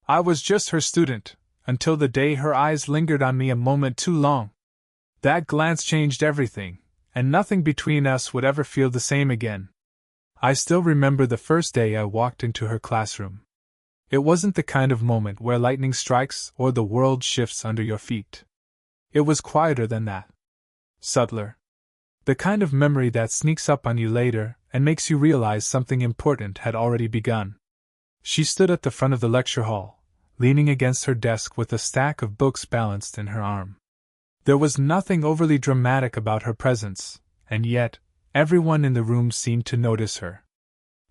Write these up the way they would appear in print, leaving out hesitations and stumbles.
I was just her student, until the day her eyes lingered on me a moment too long. That glance changed everything, and nothing between us would ever feel the same again. I still remember the first day I walked into her classroom. It wasn't the kind of moment where lightning strikes or the world shifts under your feet. It was quieter than that. Subtler. The kind of memory that sneaks up on you later and makes you realize something important had already begun. She stood at the front of the lecture hall, leaning against her desk with a stack of books balanced in her arm. There was nothing overly dramatic about her presence, and yet, everyone in the room seemed to notice her.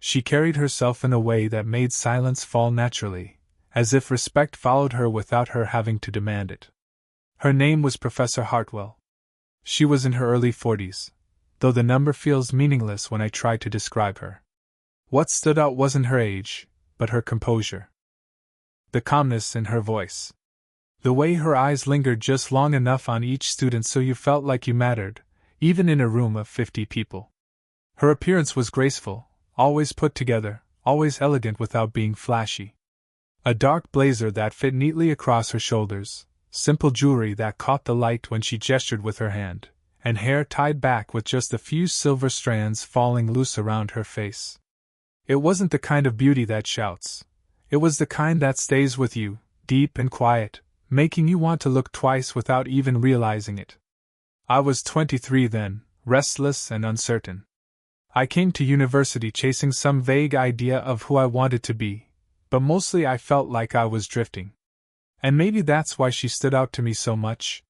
She carried herself in a way that made silence fall naturally, as if respect followed her without her having to demand it. Her name was Professor Heartfelt. She was in her early 40s, though the number feels meaningless when I try to describe her. What stood out wasn't her age, but her composure. The calmness in her voice. The way her eyes lingered just long enough on each student so you felt like you mattered, even in a room of 50 people. Her appearance was graceful, always put together, always elegant without being flashy. A dark blazer that fit neatly across her shoulders, simple jewelry that caught the light when she gestured with her hand, and hair tied back with just a few silver strands falling loose around her face. It wasn't the kind of beauty that shouts. It was the kind that stays with you, deep and quiet, making you want to look twice without even realizing it. I was 23 then, restless and uncertain. I came to university chasing some vague idea of who I wanted to be, but mostly I felt like I was drifting. And maybe that's why she stood out to me so much.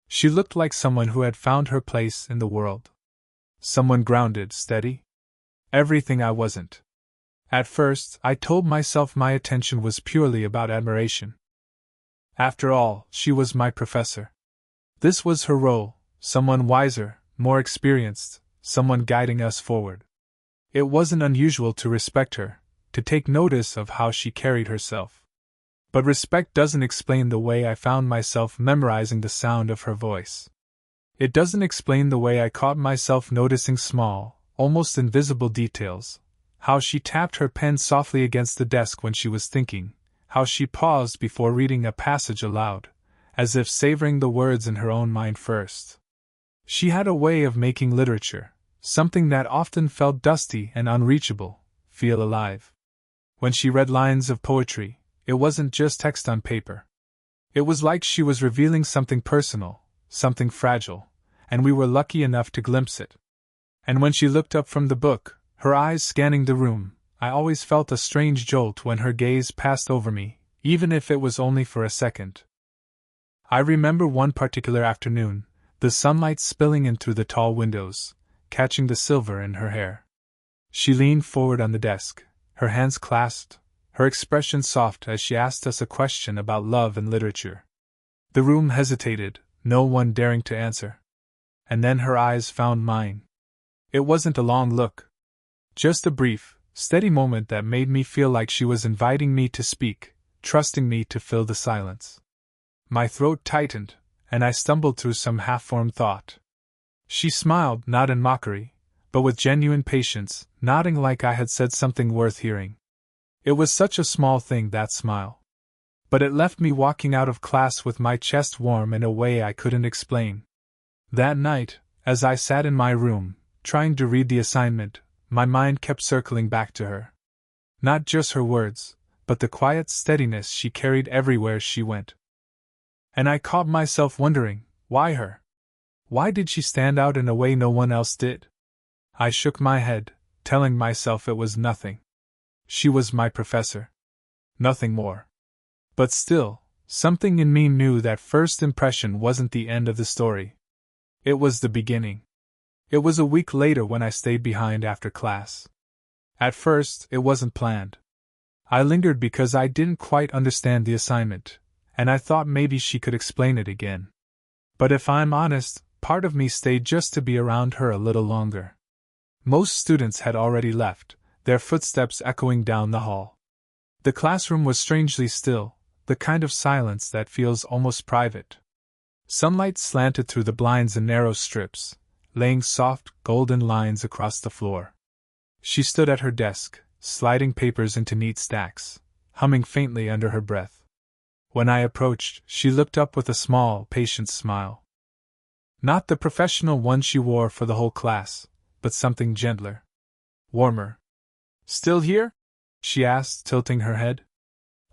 She looked like someone who had found her place in the world. Someone grounded, steady. Everything I wasn't. At first, I told myself my attention was purely about admiration. After all, she was my professor. This was her role, someone wiser, more experienced, someone guiding us forward. It wasn't unusual to respect her, to take notice of how she carried herself. But respect doesn't explain the way I found myself memorizing the sound of her voice. It doesn't explain the way I caught myself noticing small, almost invisible details. How she tapped her pen softly against the desk when she was thinking, how she paused before reading a passage aloud, as if savoring the words in her own mind first. She had a way of making literature, something that often felt dusty and unreachable, feel alive. When she read lines of poetry, it wasn't just text on paper. It was like she was revealing something personal, something fragile, and we were lucky enough to glimpse it. And when she looked up from the book, her eyes scanning the room, I always felt a strange jolt when her gaze passed over me, even if it was only for a second. I remember one particular afternoon, the sunlight spilling in through the tall windows, catching the silver in her hair. She leaned forward on the desk, her hands clasped, her expression soft as she asked us a question about love and literature. The room hesitated, no one daring to answer. And then her eyes found mine. It wasn't a long look. Just a brief, steady moment that made me feel like she was inviting me to speak, trusting me to fill the silence. My throat tightened, and I stumbled through some half-formed thought. She smiled, not in mockery, but with genuine patience, nodding like I had said something worth hearing. It was such a small thing, that smile. But it left me walking out of class with my chest warm in a way I couldn't explain. That night, as I sat in my room, trying to read the assignment, my mind kept circling back to her. Not just her words, but the quiet steadiness she carried everywhere she went. And I caught myself wondering, why her? Why did she stand out in a way no one else did? I shook my head, telling myself it was nothing. She was my professor. Nothing more. But still, something in me knew that first impression wasn't the end of the story. It was the beginning. It was a week later when I stayed behind after class. At first, it wasn't planned. I lingered because I didn't quite understand the assignment, and I thought maybe she could explain it again. But if I'm honest, part of me stayed just to be around her a little longer. Most students had already left, their footsteps echoing down the hall. The classroom was strangely still, the kind of silence that feels almost private. Sunlight slanted through the blinds in narrow strips, laying soft, golden lines across the floor. She stood at her desk, sliding papers into neat stacks, humming faintly under her breath. When I approached, she looked up with a small, patient smile. Not the professional one she wore for the whole class, but something gentler. Warmer. "Still here?" she asked, tilting her head.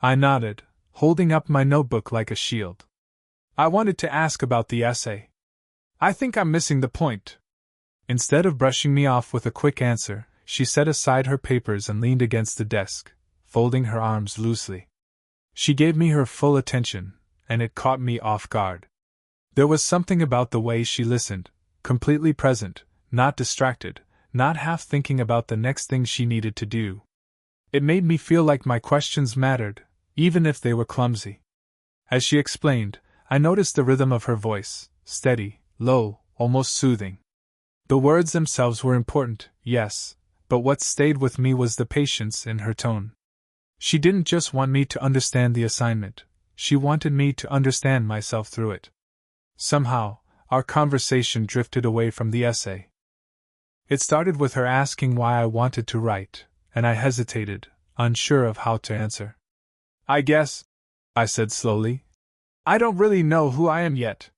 I nodded, holding up my notebook like a shield. "I wanted to ask about the essay. I think I'm missing the point." Instead of brushing me off with a quick answer, she set aside her papers and leaned against the desk, folding her arms loosely. She gave me her full attention, and it caught me off guard. There was something about the way she listened, completely present, not distracted, not half thinking about the next thing she needed to do. It made me feel like my questions mattered, even if they were clumsy. As she explained, I noticed the rhythm of her voice, steady, low, almost soothing. The words themselves were important, yes, but what stayed with me was the patience in her tone. She didn't just want me to understand the assignment, she wanted me to understand myself through it. Somehow, our conversation drifted away from the essay. It started with her asking why I wanted to write, and I hesitated, unsure of how to answer. "I guess," I said slowly, "I don't really know who I am yet.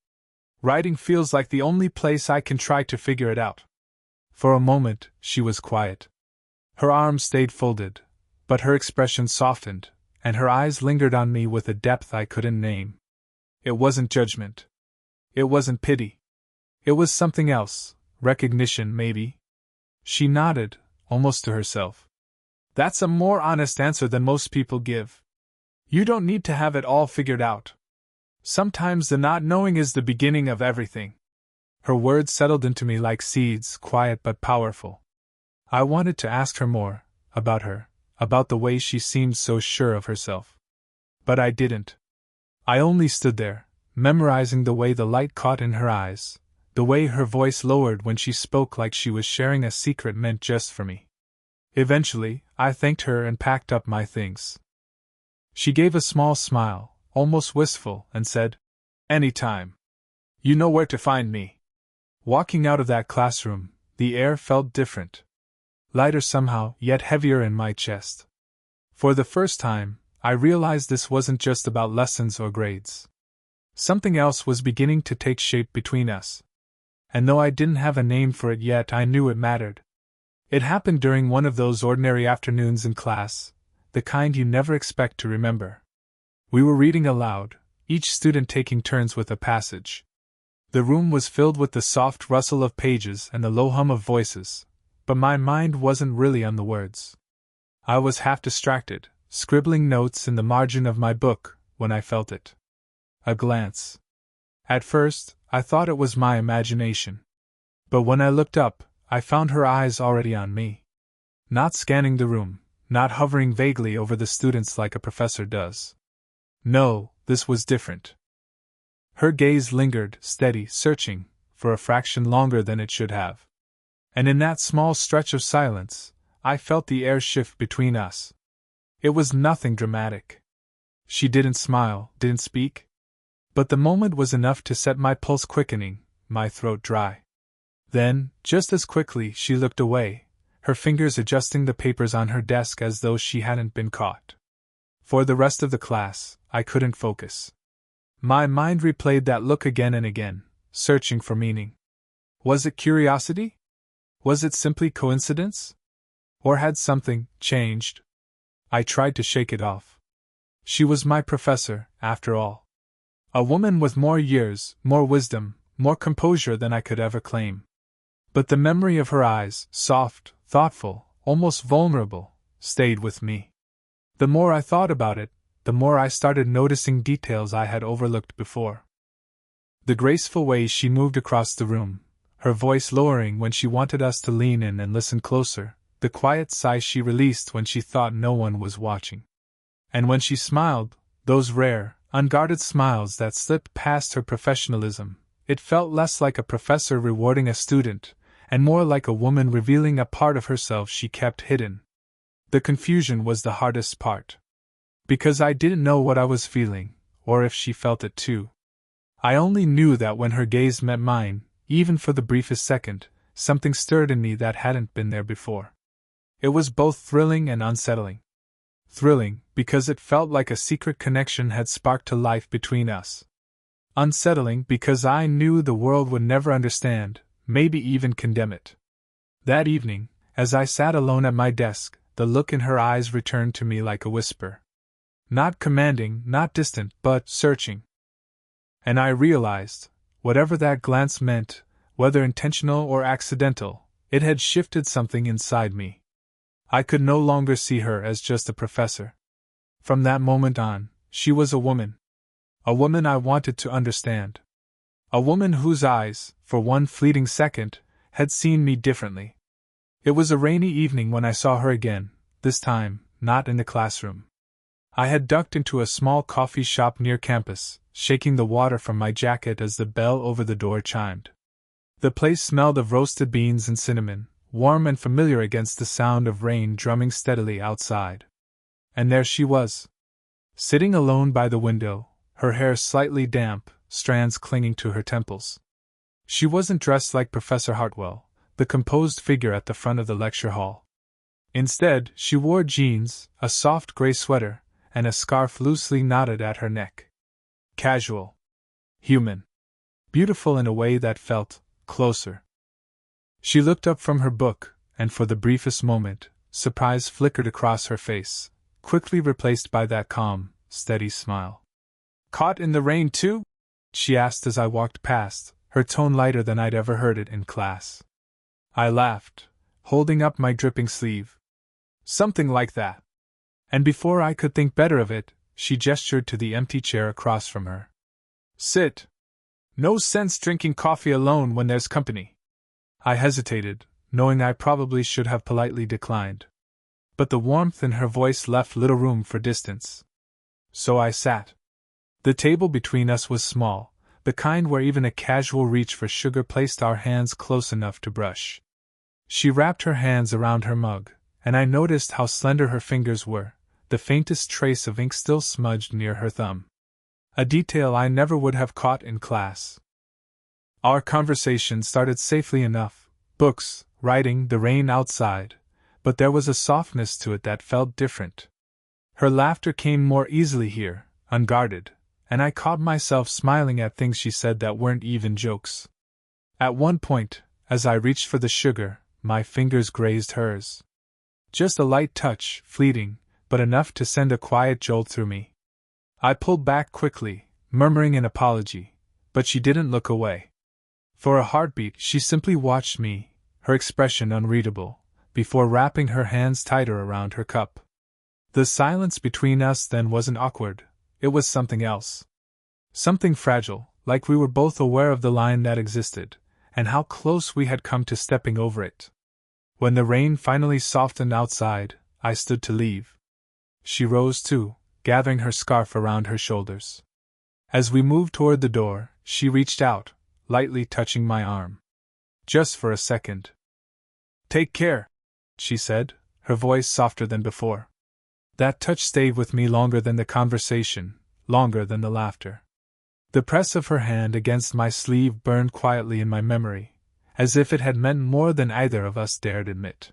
Writing feels like the only place I can try to figure it out." For a moment, she was quiet. Her arms stayed folded, but her expression softened, and her eyes lingered on me with a depth I couldn't name. It wasn't judgment. It wasn't pity. It was something else, recognition maybe. She nodded, almost to herself. "That's a more honest answer than most people give. You don't need to have it all figured out. Sometimes the not knowing is the beginning of everything." Her words settled into me like seeds, quiet but powerful. I wanted to ask her more, about her, about the way she seemed so sure of herself. But I didn't. I only stood there, memorizing the way the light caught in her eyes, the way her voice lowered when she spoke like she was sharing a secret meant just for me. Eventually, I thanked her and packed up my things. She gave a small smile, almost wistful, and said, "Anytime. You know where to find me." Walking out of that classroom, the air felt different. Lighter somehow, yet heavier in my chest. For the first time, I realized this wasn't just about lessons or grades. Something else was beginning to take shape between us. And though I didn't have a name for it yet, I knew it mattered. It happened during one of those ordinary afternoons in class, the kind you never expect to remember. We were reading aloud, each student taking turns with a passage. The room was filled with the soft rustle of pages and the low hum of voices, but my mind wasn't really on the words. I was half distracted, scribbling notes in the margin of my book, when I felt it. A glance. At first, I thought it was my imagination. But when I looked up, I found her eyes already on me. Not scanning the room, not hovering vaguely over the students like a professor does. No, this was different. Her gaze lingered, steady, searching, for a fraction longer than it should have. And in that small stretch of silence, I felt the air shift between us. It was nothing dramatic. She didn't smile, didn't speak. But the moment was enough to set my pulse quickening, my throat dry. Then, just as quickly, she looked away, her fingers adjusting the papers on her desk as though she hadn't been caught. For the rest of the class, I couldn't focus. My mind replayed that look again and again, searching for meaning. Was it curiosity? Was it simply coincidence? Or had something changed? I tried to shake it off. She was my professor, after all. A woman with more years, more wisdom, more composure than I could ever claim. But the memory of her eyes, soft, thoughtful, almost vulnerable, stayed with me. The more I thought about it, the more I started noticing details I had overlooked before. The graceful way she moved across the room, her voice lowering when she wanted us to lean in and listen closer, the quiet sigh she released when she thought no one was watching. And when she smiled, those rare, unguarded smiles that slipped past her professionalism, it felt less like a professor rewarding a student, and more like a woman revealing a part of herself she kept hidden. The confusion was the hardest part. Because I didn't know what I was feeling, or if she felt it too. I only knew that when her gaze met mine, even for the briefest second, something stirred in me that hadn't been there before. It was both thrilling and unsettling. Thrilling, because it felt like a secret connection had sparked to life between us. Unsettling, because I knew the world would never understand, maybe even condemn it. That evening, as I sat alone at my desk, the look in her eyes returned to me like a whisper. Not commanding, not distant, but searching. And I realized, whatever that glance meant, whether intentional or accidental, it had shifted something inside me. I could no longer see her as just a professor. From that moment on, she was a woman. A woman I wanted to understand. A woman whose eyes, for one fleeting second, had seen me differently. It was a rainy evening when I saw her again, this time, not in the classroom. I had ducked into a small coffee shop near campus, shaking the water from my jacket as the bell over the door chimed. The place smelled of roasted beans and cinnamon, warm and familiar against the sound of rain drumming steadily outside. And there she was, sitting alone by the window, her hair slightly damp, strands clinging to her temples. She wasn't dressed like Professor Hartwell, the composed figure at the front of the lecture hall. Instead, she wore jeans, a soft gray sweater, and a scarf loosely knotted at her neck. Casual. Human. Beautiful in a way that felt closer. She looked up from her book, and for the briefest moment, surprise flickered across her face, quickly replaced by that calm, steady smile. "Caught in the rain too?" she asked as I walked past, her tone lighter than I'd ever heard it in class. I laughed, holding up my dripping sleeve. "Something like that." And before I could think better of it, she gestured to the empty chair across from her. "Sit. No sense drinking coffee alone when there's company." I hesitated, knowing I probably should have politely declined. But the warmth in her voice left little room for distance. So I sat. The table between us was small, the kind where even a casual reach for sugar placed our hands close enough to brush. She wrapped her hands around her mug, and I noticed how slender her fingers were, the faintest trace of ink still smudged near her thumb. A detail I never would have caught in class. Our conversation started safely enough, books, writing, the rain outside, but there was a softness to it that felt different. Her laughter came more easily here, unguarded, and I caught myself smiling at things she said that weren't even jokes. At one point, as I reached for the sugar, my fingers grazed hers. Just a light touch, fleeting, but enough to send a quiet jolt through me. I pulled back quickly, murmuring an apology, but she didn't look away. For a heartbeat, she simply watched me, her expression unreadable, before wrapping her hands tighter around her cup. The silence between us then wasn't awkward, it was something else. Something fragile, like we were both aware of the line that existed, and how close we had come to stepping over it. When the rain finally softened outside, I stood to leave. She rose too, gathering her scarf around her shoulders. As we moved toward the door, she reached out, lightly touching my arm. Just for a second. "Take care," she said, her voice softer than before. That touch stayed with me longer than the conversation, longer than the laughter. The press of her hand against my sleeve burned quietly in my memory, as if it had meant more than either of us dared admit.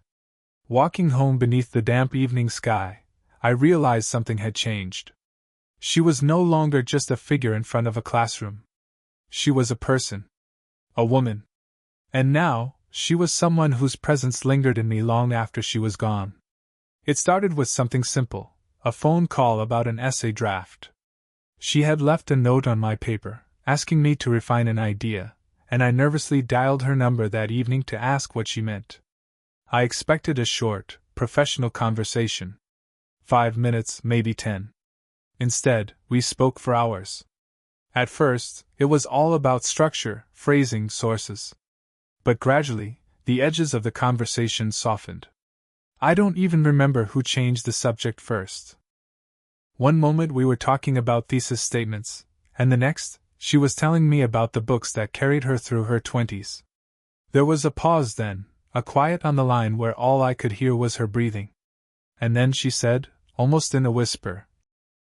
Walking home beneath the damp evening sky, I realized something had changed. She was no longer just a figure in front of a classroom. She was a person. A woman. And now, she was someone whose presence lingered in me long after she was gone. It started with something simple, a phone call about an essay draft. She had left a note on my paper, asking me to refine an idea, and I nervously dialed her number that evening to ask what she meant. I expected a short, professional conversation. 5 minutes, maybe 10. Instead, we spoke for hours. At first, it was all about structure, phrasing, sources. But gradually, the edges of the conversation softened. I don't even remember who changed the subject first. One moment we were talking about thesis statements, and the next, she was telling me about the books that carried her through her 20s. There was a pause then, a quiet on the line where all I could hear was her breathing. And then she said, almost in a whisper,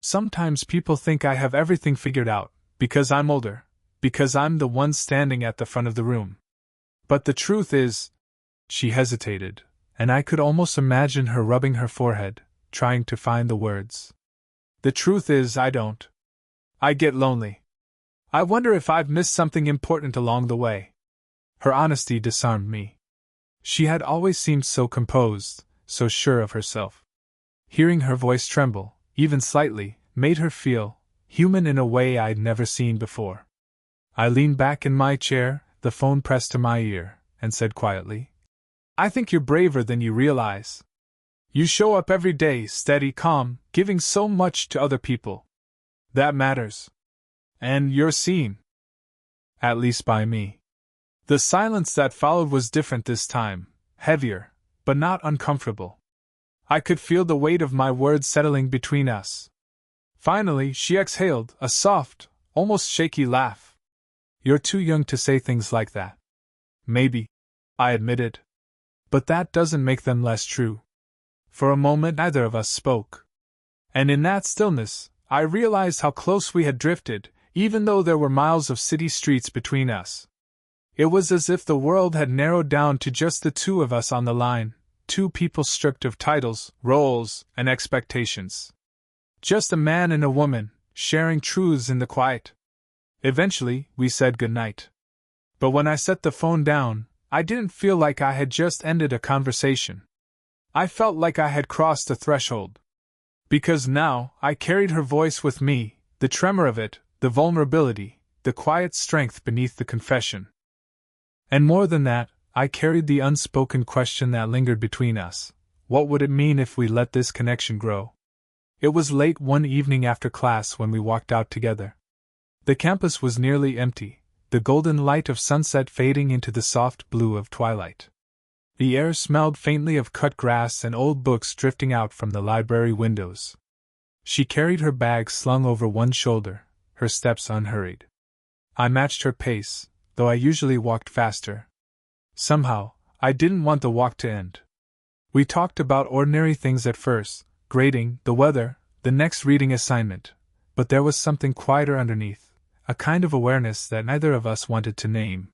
"Sometimes people think I have everything figured out, because I'm older, because I'm the one standing at the front of the room. But the truth is..." She hesitated, and I could almost imagine her rubbing her forehead, trying to find the words. The truth is, I don't. I get lonely. I wonder if I've missed something important along the way. Her honesty disarmed me. She had always seemed so composed, so sure of herself. Hearing her voice tremble, even slightly, made her feel human in a way I'd never seen before. I leaned back in my chair, the phone pressed to my ear, and said quietly, I think you're braver than you realize. You show up every day, steady, calm, giving so much to other people. That matters. And you're seen. At least by me. The silence that followed was different this time, heavier, but not uncomfortable. I could feel the weight of my words settling between us. Finally, she exhaled, a soft, almost shaky laugh. You're too young to say things like that. Maybe, I admitted. But that doesn't make them less true. For a moment, neither of us spoke. And in that stillness, I realized how close we had drifted, even though there were miles of city streets between us. It was as if the world had narrowed down to just the two of us on the line, two people stripped of titles, roles, and expectations. Just a man and a woman, sharing truths in the quiet. Eventually, we said goodnight. But when I set the phone down, I didn't feel like I had just ended a conversation. I felt like I had crossed a threshold. Because now, I carried her voice with me, the tremor of it, the vulnerability, the quiet strength beneath the confession. And more than that, I carried the unspoken question that lingered between us. What would it mean if we let this connection grow? It was late one evening after class when we walked out together. The campus was nearly empty, the golden light of sunset fading into the soft blue of twilight. The air smelled faintly of cut grass and old books drifting out from the library windows. She carried her bag slung over one shoulder, her steps unhurried. I matched her pace, though I usually walked faster. Somehow, I didn't want the walk to end. We talked about ordinary things at first, grading, the weather, the next reading assignment, but there was something quieter underneath, a kind of awareness that neither of us wanted to name.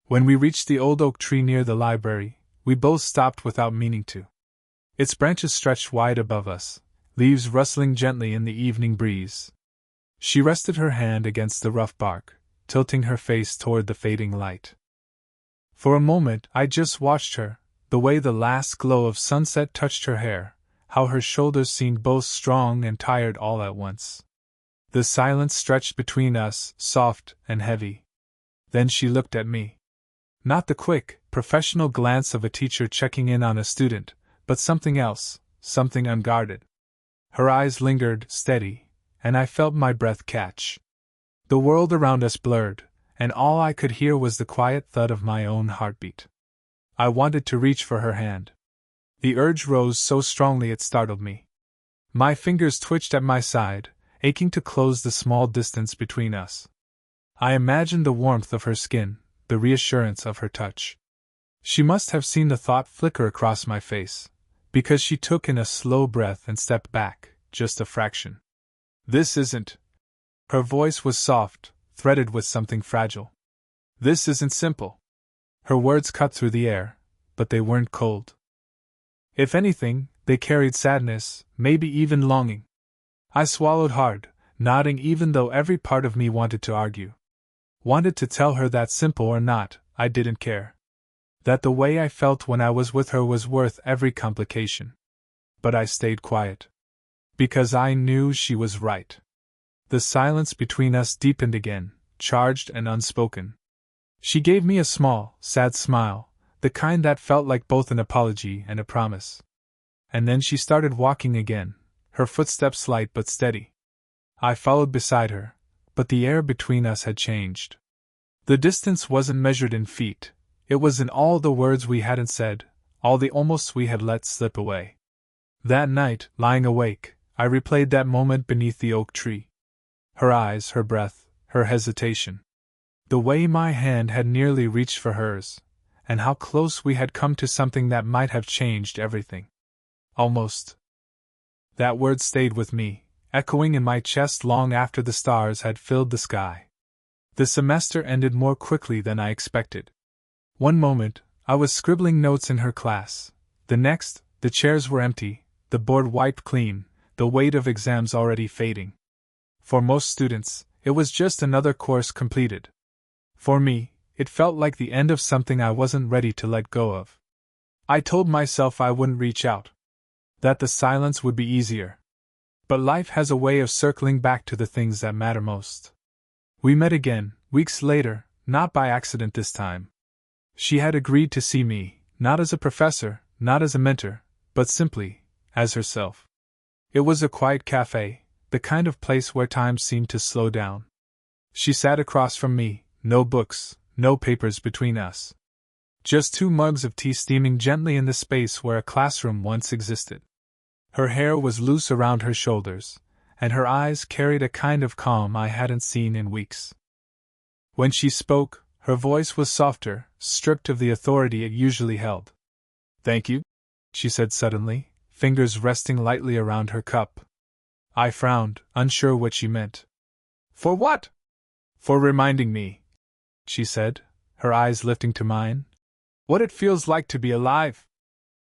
When we reached the old oak tree near the library, we both stopped without meaning to. Its branches stretched wide above us, leaves rustling gently in the evening breeze. She rested her hand against the rough bark, tilting her face toward the fading light. For a moment I just watched her, the way the last glow of sunset touched her hair, how her shoulders seemed both strong and tired all at once. The silence stretched between us, soft and heavy. Then she looked at me. Not the quick, professional glance of a teacher checking in on a student, but something else, something unguarded. Her eyes lingered, steady, and I felt my breath catch. The world around us blurred, and all I could hear was the quiet thud of my own heartbeat. I wanted to reach for her hand. The urge rose so strongly it startled me. My fingers twitched at my side, aching to close the small distance between us. I imagined the warmth of her skin, the reassurance of her touch. She must have seen the thought flicker across my face, because she took in a slow breath and stepped back, just a fraction. This isn't. Her voice was soft, threaded with something fragile. This isn't simple. Her words cut through the air, but they weren't cold. If anything, they carried sadness, maybe even longing. I swallowed hard, nodding even though every part of me wanted to argue. Wanted to tell her that simple or not, I didn't care. That the way I felt when I was with her was worth every complication. But I stayed quiet. Because I knew she was right. The silence between us deepened again, charged and unspoken. She gave me a small, sad smile, the kind that felt like both an apology and a promise. And then she started walking again, her footsteps light but steady. I followed beside her, but the air between us had changed. The distance wasn't measured in feet, it was in all the words we hadn't said, all the almosts we had let slip away. That night, lying awake, I replayed that moment beneath the oak tree. Her eyes, her breath, her hesitation. The way my hand had nearly reached for hers, and how close we had come to something that might have changed everything. Almost. That word stayed with me, echoing in my chest long after the stars had filled the sky. The semester ended more quickly than I expected. One moment, I was scribbling notes in her class. The next, the chairs were empty, the board wiped clean, the weight of exams already fading. For most students, it was just another course completed. For me, it felt like the end of something I wasn't ready to let go of. I told myself I wouldn't reach out, that the silence would be easier. But life has a way of circling back to the things that matter most. We met again, weeks later, not by accident this time. She had agreed to see me, not as a professor, not as a mentor, but simply as herself. It was a quiet cafe, the kind of place where time seemed to slow down. She sat across from me, no books, no papers between us. Just 2 mugs of tea steaming gently in the space where a classroom once existed. Her hair was loose around her shoulders, and her eyes carried a kind of calm I hadn't seen in weeks. When she spoke, her voice was softer, stripped of the authority it usually held. "Thank you," she said suddenly, fingers resting lightly around her cup. I frowned, unsure what she meant. "For what?" "For reminding me," she said, her eyes lifting to mine, "what it feels like to be alive.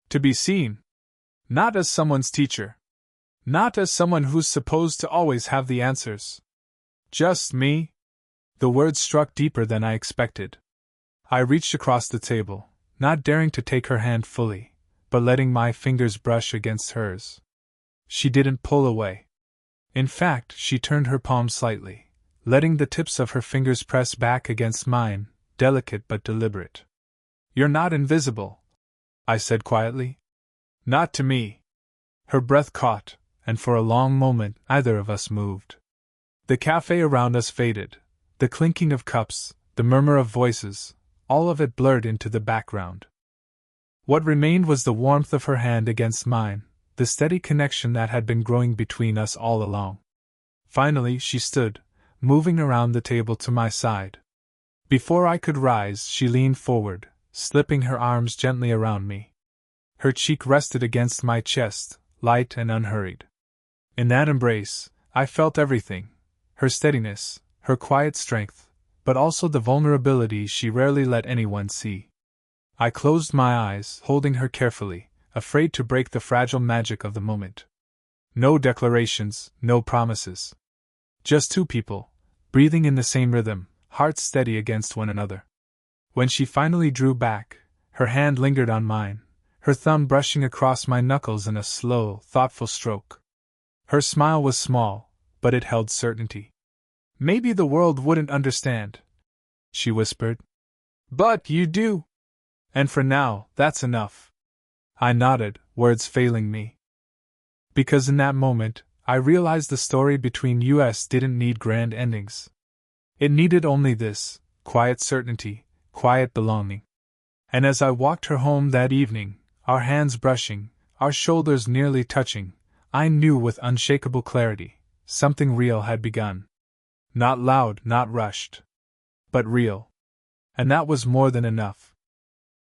To be seen. Not as someone's teacher. Not as someone who's supposed to always have the answers. Just me." The words struck deeper than I expected. I reached across the table, not daring to take her hand fully, but letting my fingers brush against hers. She didn't pull away. In fact, she turned her palm slightly, letting the tips of her fingers press back against mine, delicate but deliberate. "You're not invisible," I said quietly. "Not to me." Her breath caught, and for a long moment neither of us moved. The cafe around us faded, the clinking of cups, the murmur of voices, all of it blurred into the background. What remained was the warmth of her hand against mine, the steady connection that had been growing between us all along. Finally she stood, moving around the table to my side. Before I could rise, she leaned forward, slipping her arms gently around me. Her cheek rested against my chest, light and unhurried. In that embrace, I felt everything: her steadiness, her quiet strength, but also the vulnerability she rarely let anyone see. I closed my eyes, holding her carefully, afraid to break the fragile magic of the moment. No declarations, no promises. Just 2 people, breathing in the same rhythm, hearts steady against one another. When she finally drew back, her hand lingered on mine, her thumb brushing across my knuckles in a slow, thoughtful stroke. Her smile was small, but it held certainty. "Maybe the world wouldn't understand," she whispered. "But you do. And for now, that's enough." I nodded, words failing me. Because in that moment, I realized the story between us didn't need grand endings. It needed only this: quiet certainty, quiet belonging. And as I walked her home that evening, our hands brushing, our shoulders nearly touching, I knew with unshakable clarity, something real had begun. Not loud, not rushed, but real. And that was more than enough.